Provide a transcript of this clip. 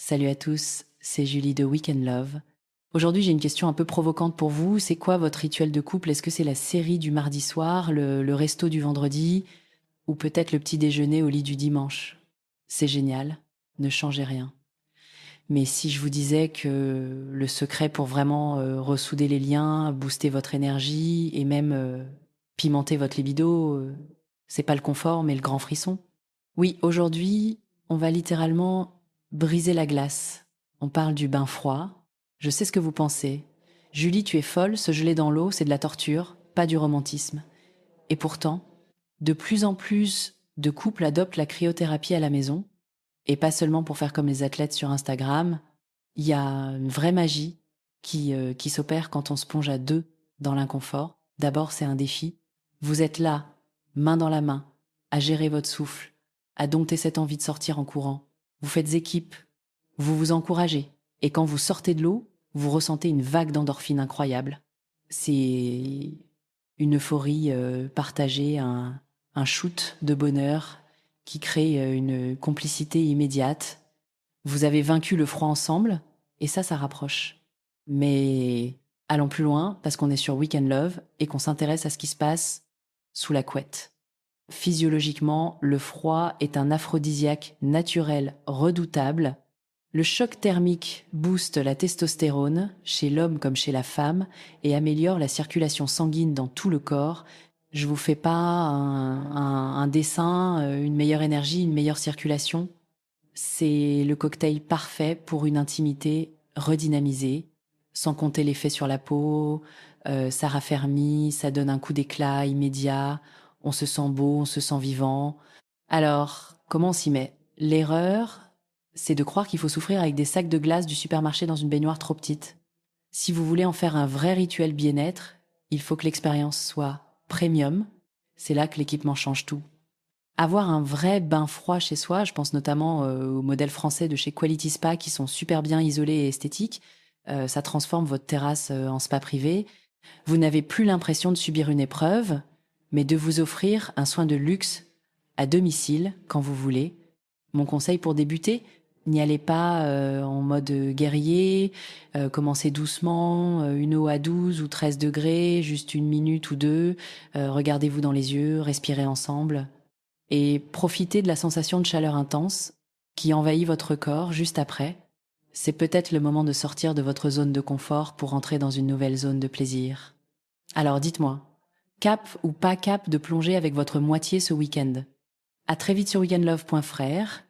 Salut à tous, c'est Julie de Weekend Love. Aujourd'hui, j'ai une question un peu provocante pour vous. C'est quoi votre rituel de couple? Est-ce que c'est la série du mardi soir, le resto du vendredi, ou peut-être le petit déjeuner au lit du dimanche? C'est génial, ne changez rien. Mais si je vous disais que le secret pour vraiment ressouder les liens, booster votre énergie et même pimenter votre libido, c'est pas le confort mais le grand frisson. Oui, aujourd'hui, on va littéralement briser la glace. On parle du bain froid. Je sais ce que vous pensez. Julie, tu es folle, se geler dans l'eau, c'est de la torture, pas du romantisme. Et pourtant, de plus en plus de couples adoptent la cryothérapie à la maison, et pas seulement pour faire comme les athlètes sur Instagram. Il y a une vraie magie qui s'opère quand on se plonge à deux dans l'inconfort. D'abord, c'est un défi. Vous êtes là, main dans la main, à gérer votre souffle, à dompter cette envie de sortir en courant. Vous faites équipe, vous vous encouragez. Et quand vous sortez de l'eau, vous ressentez une vague d'endorphine incroyable. C'est une euphorie partagée, un shoot de bonheur qui crée une complicité immédiate. Vous avez vaincu le froid ensemble, et ça rapproche. Mais allons plus loin, parce qu'on est sur Weekend Love et qu'on s'intéresse à ce qui se passe sous la couette. Physiologiquement, le froid est un aphrodisiaque naturel redoutable. Le choc thermique booste la testostérone, chez l'homme comme chez la femme, et améliore la circulation sanguine dans tout le corps. Je vous fais pas un dessin, une meilleure énergie, une meilleure circulation. C'est le cocktail parfait pour une intimité redynamisée, sans compter l'effet sur la peau, ça raffermit, ça donne un coup d'éclat immédiat, on se sent beau, on se sent vivant. Alors, comment on s'y met? L'erreur, c'est de croire qu'il faut souffrir avec des sacs de glace du supermarché dans une baignoire trop petite. Si vous voulez en faire un vrai rituel bien-être, il faut que l'expérience soit premium. C'est là que l'équipement change tout. Avoir un vrai bain froid chez soi, je pense notamment aux modèles français de chez Quality Spa qui sont super bien isolés et esthétiques, ça transforme votre terrasse en spa privé. Vous n'avez plus l'impression de subir une épreuve, mais de vous offrir un soin de luxe à domicile quand vous voulez. Mon conseil pour débuter, n'y allez pas en mode guerrier, commencez doucement, une eau à 12 ou 13 degrés, juste une minute ou deux, regardez-vous dans les yeux, respirez ensemble et profitez de la sensation de chaleur intense qui envahit votre corps juste après. C'est peut-être le moment de sortir de votre zone de confort pour entrer dans une nouvelle zone de plaisir. Alors dites-moi, cap ou pas cap de plonger avec votre moitié ce week-end? À très vite sur weekendlove.fr